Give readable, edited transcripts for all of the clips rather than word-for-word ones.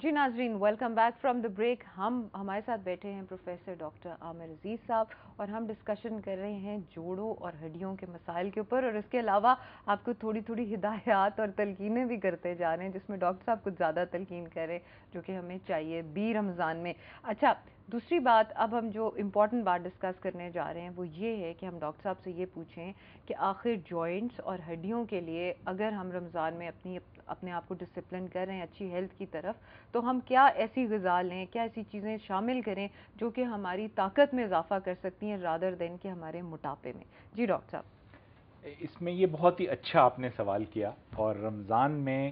جی ناظرین، welcome back from the break. ہمارے ساتھ بیٹھے ہیں پروفیسر ڈاکٹر عامر عزیز صاحب، اور ہم ڈسکشن کر رہے ہیں جوڑوں اور ہڈیوں کے مسائل کے اوپر، اور اس کے علاوہ آپ کو تھوڑی تھوڑی ہدایات اور تلقینیں بھی کرتے جا رہے ہیں، جس میں ڈاکٹر صاحب کچھ زیادہ تلقین کریں جو کہ ہمیں چاہیے بھی رمضان میں. اچھا، دوسری بات، اب ہم جو امپورٹنٹ بات ڈسکس کرنے جا رہے ہیں وہ یہ ہے کہ ہم ڈاکٹر صاحب سے یہ پوچھیں کہ آخر جوائنٹس اور ہڈیوں کے لیے اگر ہم رمضان میں اپنے آپ کو ڈسپلن کر رہے ہیں اچھی ہیلتھ کی طرف، تو ہم کیا ایسی غذا لیں، کیا ایسی چیزیں شامل کریں جو کہ ہماری طاقت میں اضافہ کر سکتی ہیں رادر دین کہ ہمارے موٹاپے میں. جی ڈاکٹر صاحب. اس میں یہ بہت ہی اچھا آپ نے سوال کیا، اور رمضان میں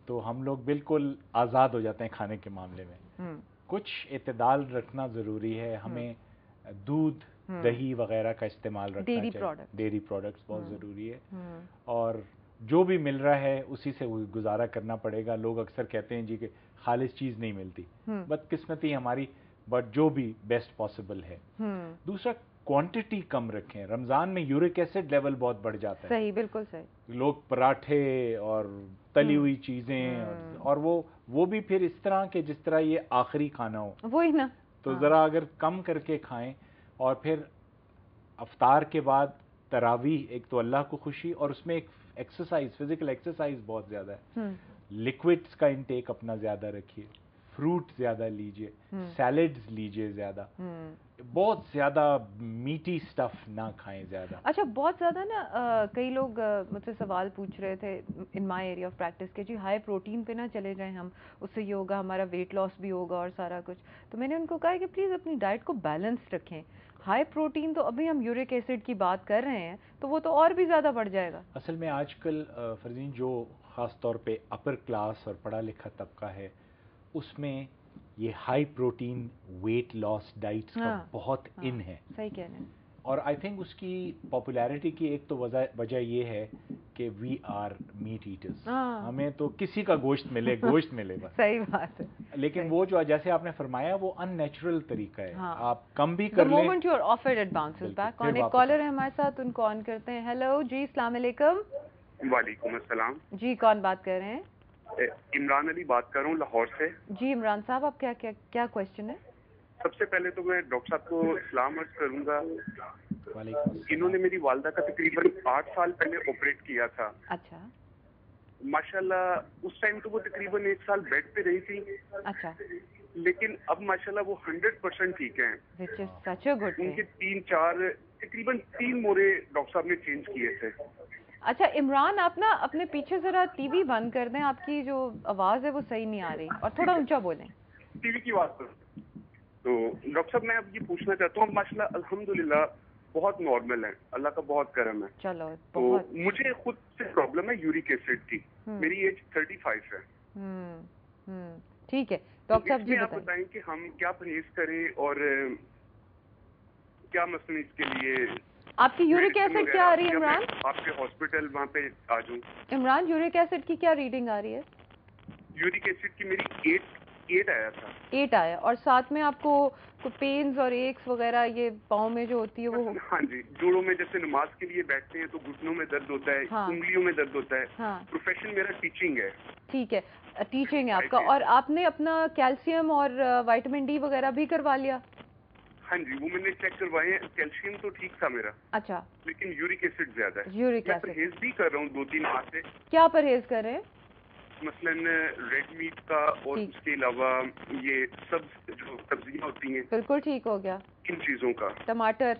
تو ہم لوگ بالکل آزاد ہو جاتے ہیں کھانے کے معاملے میں. کچھ اعتدال رکھنا ضروری ہے. ہمیں دودھ، دہی وغیرہ کا استعمال رکھنا چاہیے. ڈیری پروڈکٹس بہت ضروری ہے، اور جو بھی مل رہا ہے اسی سے گزارا کرنا پڑے گا. لوگ اکثر کہتے ہیں جی کہ خالص چیز نہیں ملتی، بدقسمتی ہماری، بٹ جو بھی بیسٹ پاسبل ہے. دوسرا، کوانٹٹی کم رکھیں. رمضان میں یورک ایسڈ لیول بہت بڑھ جاتا ہے. صحیح، بالکل صحیح. لوگ پراٹھے اور تلی ہوئی چیزیں، اور وہ بھی پھر اس طرح کہ جس طرح یہ آخری کھانا ہو، وہی نا. تو ذرا اگر کم کر کے کھائیں. اور پھر افطار کے بعد تراویح، ایک تو اللہ کو خوشی، اور اس میں ایک ایکسرسائز، فزیکل ایکسرسائز بہت زیادہ ہے. لکوڈز کا انٹیک اپنا زیادہ رکھیے، فروٹ زیادہ لیجئے، سیلڈز لیجئے زیادہ. بہت زیادہ میٹی سٹف نہ کھائیں زیادہ. اچھا، بہت زیادہ نا کئی لوگ مجھ سے سوال پوچھ رہے تھے ان مائی ایریا آف پریکٹس کہ جی ہائی پروٹین پہ نہ چلے جائیں ہم، اس سے یہ ہوگا ہمارا ویٹ لاس بھی ہوگا اور سارا کچھ. تو میں نے ان کو کہا کہ پلیز اپنی ڈائٹ کو بیلنس رکھیں. ہائی پروٹین تو ابھی ہم یورک ایسڈ کی بات کر رہے ہیں تو وہ تو اور بھی زیادہ بڑھ جائے گا. اصل میں آج کل فرزین جو خاص طور پہ اپر کلاس اور پڑھا لکھا طبقہ ہے، اس میں یہ high protein weight loss diets کا بہت ان ہے. صحیح کہہ رہے ہیں. اور آئی تھنک اس کی پاپولیرٹی کی ایک تو وجہ یہ ہے کہ وی آر میٹ ایٹرز. ہمیں تو کسی کا گوشت ملے، گوشت ملے بس. صحیح بات ہے. لیکن وہ جو جیسے آپ نے فرمایا وہ ان نیچرل طریقہ ہے. آپ کم بھی کر لیں. The moment you are offered it bounces back. کون ایک کالر ہے ہمارے ساتھ، ان کو آن کرتے ہیں. ہیلو جی، السلام علیکم. وعلیکم السلام. جی، کون بات کر رہے ہیں؟ عمران علی بات کر رہا ہوں لاہور سے. جی عمران صاحب، آپ کیا کوشچن ہے؟ سب سے پہلے تو میں ڈاکٹر صاحب کو سلام عرض کروں گا. انہوں نے میری والدہ کا تقریباً 8 سال پہلے آپریٹ کیا تھا. اچھا. ماشاءاللہ اس ٹائم تو وہ تقریباً 1 سال بیڈ پہ رہی تھی. اچھا. لیکن اب ماشاءاللہ وہ 100% ٹھیک ہیں. Which is such a good thing. ان کے 3-4 تقریباً 3 مورے ڈاکٹر صاحب نے چینج کیے تھے. اچھا عمران، آپ نا اپنے پیچھے ذرا ٹی وی بند کر دیں، آپ کی جو آواز ہے وہ صحیح نہیں آ رہی، اور تھوڑا اونچا بولیں. ٹی وی کی بات کروں تو ڈاکٹر صاحب میں اب یہ پوچھنا چاہتا ہوں، ماشاءاللہ الحمدللہ بہت نارمل ہے، اللہ کا بہت کرم ہے. چلو تو بہت. مجھے خود سے پرابلم ہے یورک ایسڈ کی. میری ایج 35 ہے. ٹھیک ہے ڈاکٹر صاحب جی آپ بتائیں کہ ہم کیا پرہیز کریں اور کیا مثلاً اس کے لیے. آپ کی یورک ایسڈ کیا آ رہی ہے عمران؟ آپ کے ہاسپٹل وہاں پہ آ جاؤں. عمران، یورک ایسڈ کی کیا ریڈنگ آ رہی ہے؟ یورک ایسڈ کی میری 8 آیا تھا. 8 آیا، اور ساتھ میں آپ کو پینز اور ایکس وغیرہ یہ پاؤں میں جو ہوتی ہے وہ؟ ہاں جی، جوڑوں میں جیسے نماز کے لیے بیٹھتے ہیں تو گھٹنوں میں درد ہوتا ہے، انگلیوں میں درد ہوتا ہے. پروفیشن میرا ٹیچنگ ہے. ٹھیک ہے، ٹیچنگ ہے آپ کا. اور آپ نے اپنا کیلشیم اور وائٹامن ڈی وغیرہ بھی کروا لیا؟ ہاں جی، وہ میں نے چیک کروائے ہیں. کیلشیم تو ٹھیک تھا میرا. اچھا. لیکن یورک ایسڈ زیادہ ہے. یورک میں ایسڈ پرہیز بھی کر رہا ہوں 2-3 ماہ سے. کیا پرہیز کر رہے ہیں؟ مثلاً ریڈ میٹ کا، اور اس کے علاوہ یہ جو سبزیاں ہوتی ہیں. بالکل ٹھیک ہو گیا. ان چیزوں کا. ٹماٹر،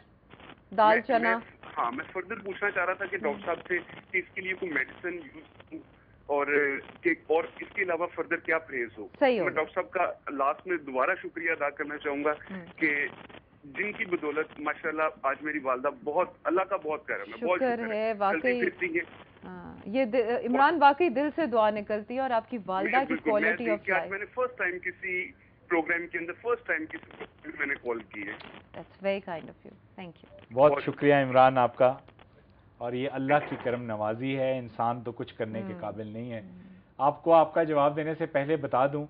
دال چنا. ہاں، میں فردر پوچھنا چاہ رہا تھا کہ ڈاکٹر صاحب سے کہ اس کے لیے کوئی میڈیسن یوز اور اس کے علاوہ فردر کیا پرہیز ہو. میں ڈاکٹر صاحب کا لاسٹ میں دوبارہ شکریہ ادا کرنا چاہوں گا کہ جن کی بدولت ماشاءاللہ آج میری والدہ بہت، اللہ کا بہت کرم ہے. شکر ہے واقعی. یہ عمران واقعی دل سے دعا نکلتی ہے، اور آپ کی والدہ کی کوالٹی آف لائف. میں نے فرسٹ ٹائم کسی پروگرام کے اندر میں نے کال کی ہے. That's very kind of you. Thank you. بہت شکریہ عمران آپ کا. اور یہ اللہ کی کرم نوازی ہے، انسان تو کچھ کرنے کے قابل نہیں ہے. آپ کو آپ کا جواب دینے سے پہلے بتا دوں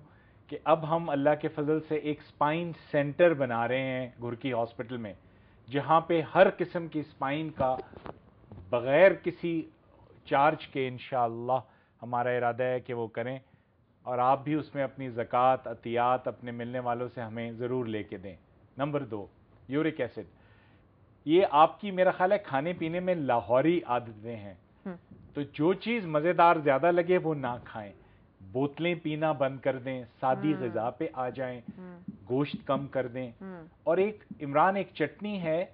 کہ اب ہم اللہ کے فضل سے ایک اسپائن سینٹر بنا رہے ہیں گھرکی ہاسپٹل میں، جہاں پہ ہر قسم کی اسپائن کا بغیر کسی چارج کے انشاءاللہ ہمارا ارادہ ہے کہ وہ کریں. اور آپ بھی اس میں اپنی زکوٰۃ عطیات اپنے ملنے والوں سے ہمیں ضرور لے کے دیں. Number 2 uric acid. یہ آپ کی میرا خیال ہے کھانے پینے میں لاہوری عادتیں ہیں, تو جو چیز مزیدار زیادہ لگے وہ نہ کھائیں, بوتلیں پینا بند کر دیں, سادی غذا پہ آ جائیں, گوشت کم کر دیں. اور ایک عمران ایک چٹنی ہے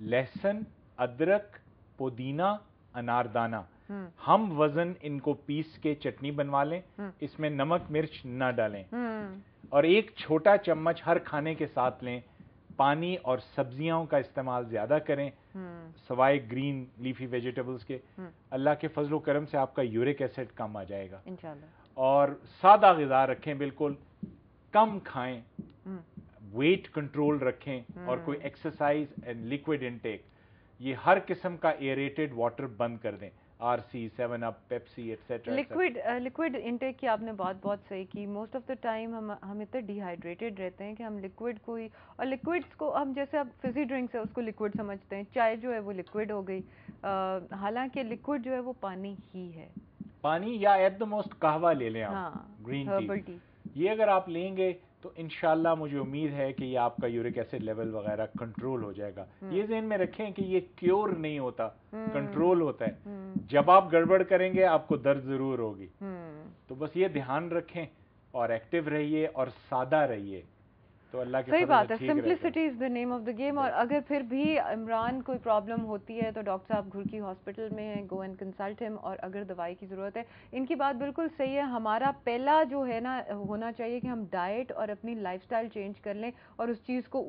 لہسن ادرک پودینہ اناردانہ, ہم وزن ان کو پیس کے چٹنی بنوا لیں, اس میں نمک مرچ نہ ڈالیں, اور ایک چھوٹا چمچ ہر کھانے کے ساتھ لیں. پانی اور سبزیاں کا استعمال زیادہ کریں سوائے گرین لیفی ویجیٹیبلز کے. اللہ کے فضل و کرم سے آپ کا یورک ایسڈ کم آ جائے گا انشاءاللہ. اور سادہ غذا رکھیں, بالکل کم کھائیں, ویٹ کنٹرول رکھیں, اور کوئی ایکسرسائز اینڈ لیکوڈ انٹیک, یہ ہر قسم کا ایریٹڈ واٹر بند کر دیں, آر سی 7 اپ پیپسی ایٹسیٹرا. لیکوڈ انٹیک کی آپ نے بہت صحیح کی. موسٹ آف دا ٹائم ہم اتنے ڈی ہائیڈریٹڈ رہتے ہیں کہ ہم لیکوڈ کوئی, اور لیکوڈس کو ہم جیسے اب فزی ڈرنکس ہے اس کو لیکوڈ سمجھتے ہیں, چائے جو ہے وہ لیکوڈ ہو گئی, حالانکہ لیکوڈ جو ہے وہ پانی ہی ہے. پانی یا ایٹ دا موسٹ قہوہ لے لیں آپ, گرین ٹی, یہ اگر آپ لیں گے تو انشاءاللہ مجھے امید ہے کہ یہ آپ کا یورک ایسڈ لیول وغیرہ کنٹرول ہو جائے گا. یہ ذہن میں رکھیں کہ یہ کیور نہیں ہوتا, کنٹرول ہوتا ہے. جب آپ گڑبڑ کریں گے آپ کو درد ضرور ہوگی, تو بس یہ دھیان رکھیں اور ایکٹیو رہیے اور سادہ رہیے, تو اللہ کے صحیح بات ہے. Simplicity is the name of the game. اور اگر پھر بھی عمران کوئی پرابلم ہوتی ہے تو ڈاکٹر صاحب گھر کی ہاسپٹل میں ہیں, گو اینڈ کنسلٹ ہم. اور اگر دوائی کی ضرورت ہے, ان کی بات بالکل صحیح ہے. ہمارا پہلا جو ہے نا ہونا چاہیے کہ ہم ڈائٹ اور اپنی لائف سٹائل چینج کر لیں, اور اس چیز کو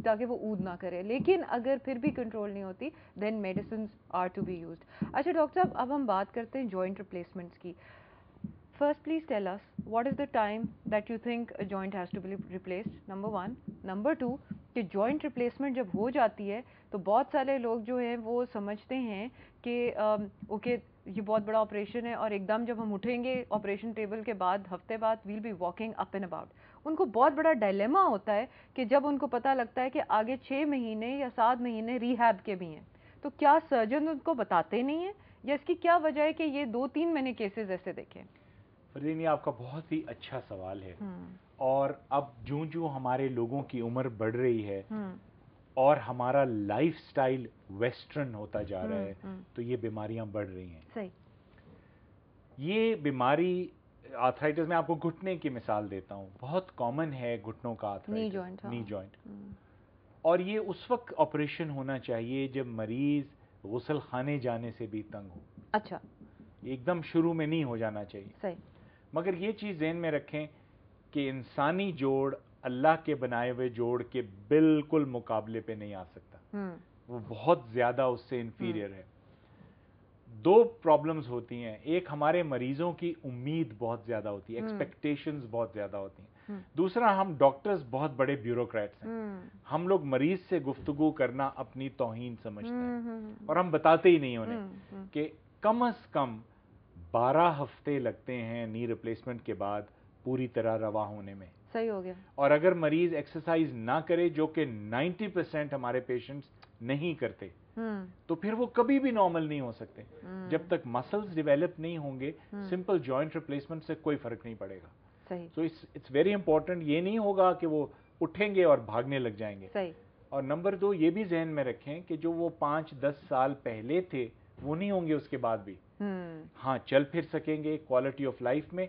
تاکہ وہ اود نہ کرے. لیکن اگر پھر بھی کنٹرول نہیں ہوتی then medicines are to be used. اچھا ڈاکٹر صاحب, اب ہم بات کرتے ہیں جوائنٹ ریپلیسمنٹس کی. First, please tell us, what is the time that you think a joint has to be replaced? Number 1. Number 2, کہ joint replacement جب ہو جاتی ہے تو بہت سارے لوگ جو ہیں وہ سمجھتے ہیں کہ اوکے یہ بہت بڑا آپریشن ہے, اور ایک دم جب ہم اٹھیں گے آپریشن ٹیبل کے بعد ہفتے بعد we'll be walking up and about. ان کو بہت بڑا ڈائلیما ہوتا ہے کہ جب ان کو پتہ لگتا ہے کہ آگے 6 مہینے یا 7 مہینے ریہیب کے بھی ہیں, تو کیا سرجن ان کو بتاتے نہیں ہیں, یا اس کی کیا وجہ ہے کہ یہ 2-3 میں نے کیسز ایسے دیکھے؟ فردین, آپ کا بہت ہی اچھا سوال ہے. اور اب جو ہمارے لوگوں کی عمر بڑھ رہی ہے اور ہمارا لائف سٹائل ویسٹرن ہوتا جا رہا ہے, تو یہ بیماریاں بڑھ رہی ہیں. صحیح. یہ بیماری آرتھرائٹس, میں آپ کو گھٹنے کی مثال دیتا ہوں, بہت کامن ہے گھٹنوں کا آرتھرائٹس, نی جوائنٹ. اور یہ اس وقت آپریشن ہونا چاہیے جب مریض غسل خانے جانے سے بھی تنگ ہو. اچھا. ایک دم شروع میں نہیں ہو جانا چاہیے. صحیح. مگر یہ چیز ذہن میں رکھیں کہ انسانی جوڑ اللہ کے بنائے ہوئے جوڑ کے بالکل مقابلے پہ نہیں آ سکتا, وہ بہت زیادہ اس سے انفیریئر ہے. 2 پرابلمز ہوتی ہیں. ایک, ہمارے مریضوں کی امید بہت زیادہ ہوتی ہے, ایکسپیکٹیشنز بہت زیادہ ہوتی ہیں. دوسرا, ہم ڈاکٹرز بہت بڑے بیوروکریٹس ہیں, ہم لوگ مریض سے گفتگو کرنا اپنی توہین سمجھتے ہیں, اور ہم بتاتے ہی نہیں انہیں کہ کم از کم 12 ہفتے لگتے ہیں نی ریپلیسمنٹ کے بعد پوری طرح رواں ہونے میں. صحیح ہو گیا. اور اگر مریض ایکسرسائز نہ کرے, جو کہ 90% ہمارے پیشنٹس نہیں کرتے, تو پھر وہ کبھی بھی نارمل نہیں ہو سکتے. جب تک مسلز ڈیویلپ نہیں ہوں گے, سمپل جوائنٹ ریپلیسمنٹ سے کوئی فرق نہیں پڑے گا. صحیح. So it's very important. یہ نہیں ہوگا کہ وہ اٹھیں گے اور بھاگنے لگ جائیں گے. صحیح. اور نمبر 2, یہ بھی ذہن میں رکھیں کہ جو وہ 5-10 سال پہلے تھے وہ نہیں ہوں گے اس کے بعد بھی. ہاں, چل پھر سکیں گے, کوالٹی آف لائف میں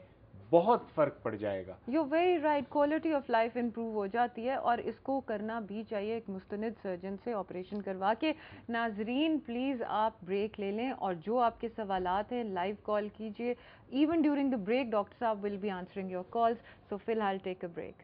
بہت فرق پڑ جائے گا. You very right. Quality of life improve ہو جاتی ہے, اور اس کو کرنا بھی چاہیے ایک مستند سرجن سے آپریشن کروا کے. ناظرین پلیز آپ بریک لے لیں, اور جو آپ کے سوالات ہیں لائیو کال کیجیے. Even during the break doctor صاحب will be answering your calls. So فی الحال ٹیک اے بریک.